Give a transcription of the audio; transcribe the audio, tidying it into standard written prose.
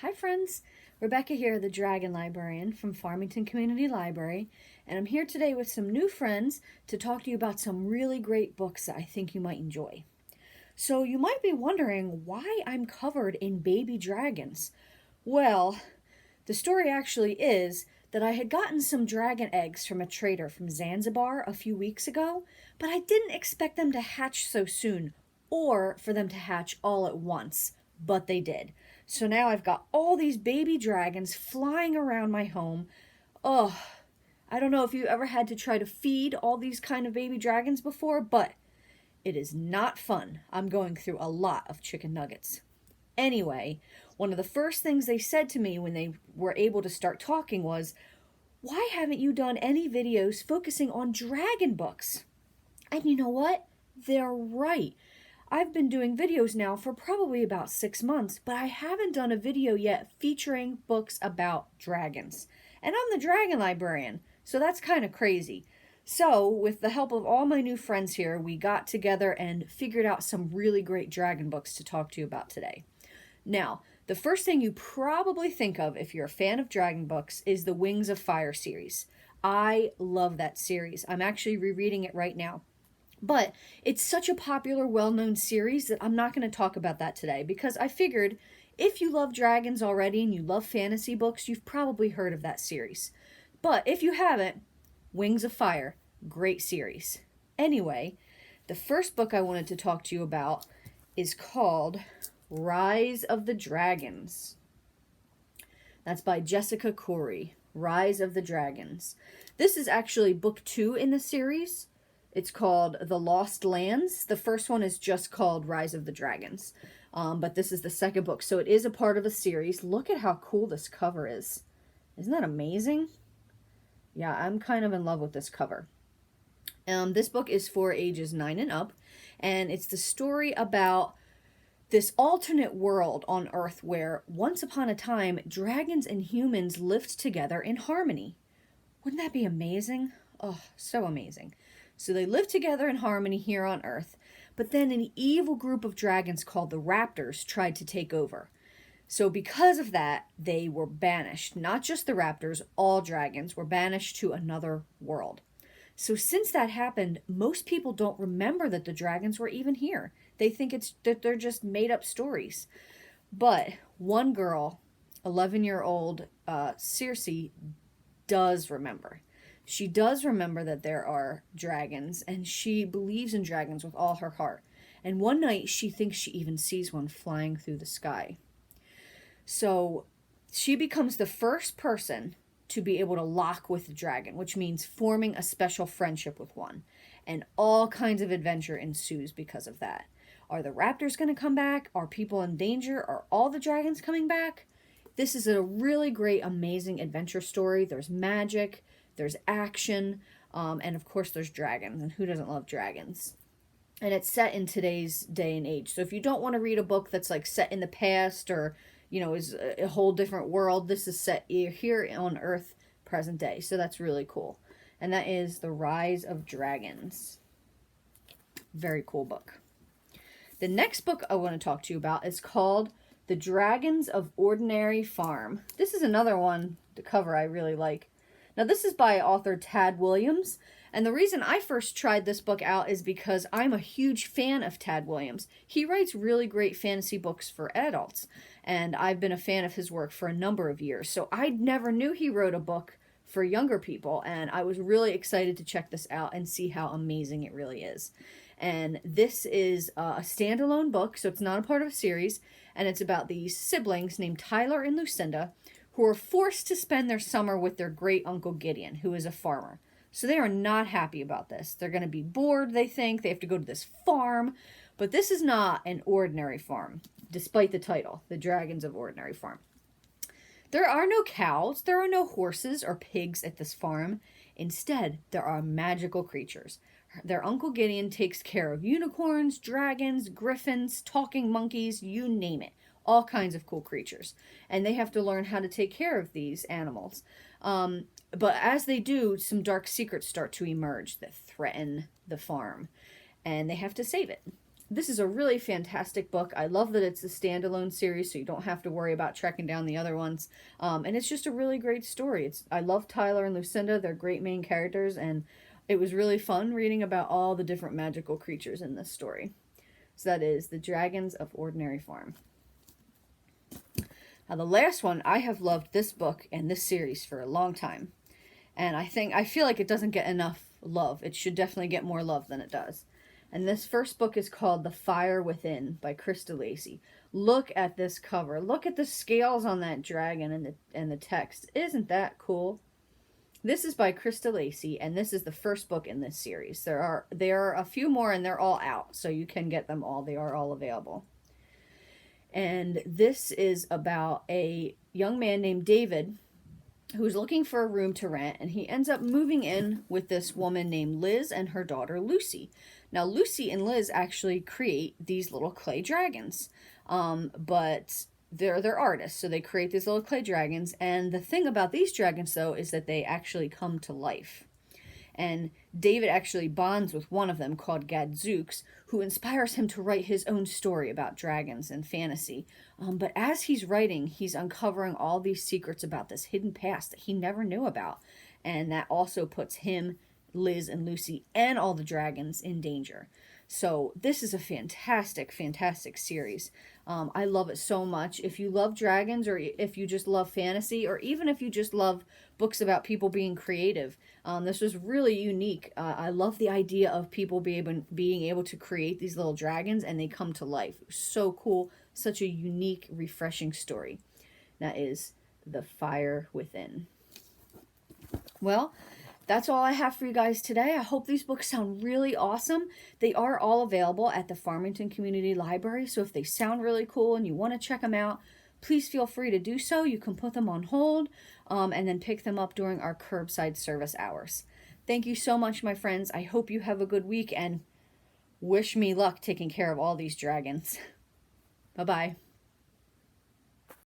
Hi friends, Rebecca here, the Dragon Librarian from Farmington Community Library, and I'm here today with some new friends to talk to you about some really great books that I think you might enjoy. So you might be wondering why I'm covered in baby dragons. Well, the story actually is that I had gotten some dragon eggs from a trader from Zanzibar a few weeks ago, but I didn't expect them to hatch so soon or for them to hatch all at once, but they did. So now I've got all these baby dragons flying around my home. Oh, I don't know if you ever had to try to feed all these kind of baby dragons before, but it is not fun. I'm going through a lot of chicken nuggets. Anyway, one of the first things they said to me when they were able to start talking was, "Why haven't you done any videos focusing on dragon books?" And you know what? They're right. I've been doing videos now for probably about 6 months, but I haven't done a video yet featuring books about dragons. And I'm the dragon librarian, so that's kind of crazy. So, with the help of all my new friends here, we got together and figured out some really great dragon books to talk to you about today. Now, the first thing you probably think of if you're a fan of dragon books is the Wings of Fire series. I love that series. I'm actually rereading it right now. But it's such a popular, well known series that I'm not going to talk about that today because I figured if you love dragons already and you love fantasy books, you've probably heard of that series. But if you haven't, Wings of Fire, great series. Anyway, the first book I wanted to talk to you about is called Rise of the Dragons. That's by Jessica Khoury, Rise of the Dragons. This is actually book 2 in the series. It's called The Lost Lands. The first one is just called Rise of the Dragons. But this is the second book, so it is a part of a series. Look at how cool this cover is. Isn't that amazing? Yeah, I'm kind of in love with this cover. This book is for ages 9 and up, and it's the story about this alternate world on Earth where once upon a time, dragons and humans lived together in harmony. Wouldn't that be amazing? Oh, so amazing. So they lived together in harmony here on Earth, but then an evil group of dragons called the Raptors tried to take over. So because of that, they were banished. Not just the Raptors, all dragons were banished to another world. So since that happened, most people don't remember that the dragons were even here. They think that they're just made up stories. But one girl, 11-year-old Circe, does remember. She does remember that there are dragons, and she believes in dragons with all her heart. And one night, she thinks she even sees one flying through the sky. So she becomes the first person to be able to lock with the dragon, which means forming a special friendship with one. And all kinds of adventure ensues because of that. Are the raptors going to come back? Are people in danger? Are all the dragons coming back? This is a really great, amazing adventure story. There's magic. There's action, and of course there's dragons, and who doesn't love dragons? And it's set in today's day and age. So if you don't want to read a book that's like set in the past or, is a whole different world, this is set here on Earth, present day. So that's really cool. And that is The Rise of Dragons. Very cool book. The next book I want to talk to you about is called The Dragons of Ordinary Farm. This is another one, the cover I really like. Now, this is by author Tad Williams, and the reason I first tried this book out is because I'm a huge fan of Tad Williams. He writes really great fantasy books for adults, and I've been a fan of his work for a number of years. So I never knew he wrote a book for younger people, and I was really excited to check this out and see how amazing it really is. And this is a standalone book, so it's not a part of a series, and it's about these siblings named Tyler and Lucinda, who are forced to spend their summer with their great uncle Gideon, who is a farmer. So they are not happy about this. They're going to be bored, they think. They have to go to this farm. But this is not an ordinary farm, despite the title, The Dragons of Ordinary Farm. There are no cows, there are no horses or pigs at this farm. Instead, there are magical creatures. Their Uncle Gideon takes care of unicorns, dragons, griffins, talking monkeys, you name it. All kinds of cool creatures. And they have to learn how to take care of these animals. But as they do, some dark secrets start to emerge that threaten the farm. And they have to save it. this is a really fantastic book. I love that it's a standalone series, so you don't have to worry about tracking down the other ones. And it's just a really great story. I love Tyler and Lucinda. They're great main characters, and it was really fun reading about all the different magical creatures in this story. So that is The Dragons of Ordinary Farm. Now the last one, I have loved this book and this series for a long time. And I feel like it doesn't get enough love. It should definitely get more love than it does. And this first book is called The Fire Within by Krista Lacey. Look at this cover. Look at the scales on that dragon and the text. Isn't that cool? This is by Krista Lacey, and this is the first book in this series. There are a few more, and they're all out, so you can get them all. They are all available. And this is about a young man named David who's looking for a room to rent, and he ends up moving in with this woman named Liz and her daughter Lucy. Now, Lucy and Liz actually create these little clay dragons, but they're artists, so they create these little clay dragons. And the thing about these dragons, though, is that they actually come to life. And David actually bonds with one of them called Gadzooks, who inspires him to write his own story about dragons and fantasy. But as he's writing, he's uncovering all these secrets about this hidden past that he never knew about. And that also puts him, Liz, and Lucy, and all the dragons in danger. So this is a fantastic, fantastic series. I love it so much. If you love dragons, or if you just love fantasy, or even if you just love books about people being creative, this was really unique. I love the idea of people being able to create these little dragons and they come to life. So cool. Such a unique, refreshing story. That is The Fire Within. Well, that's all I have for you guys today. I hope these books sound really awesome. They are all available at the Farmington Community Library, so if they sound really cool and you want to check them out, please feel free to do so. You can put them on hold and then pick them up during our curbside service hours. Thank you so much, my friends. I hope you have a good week, and wish me luck taking care of all these dragons. Bye-bye.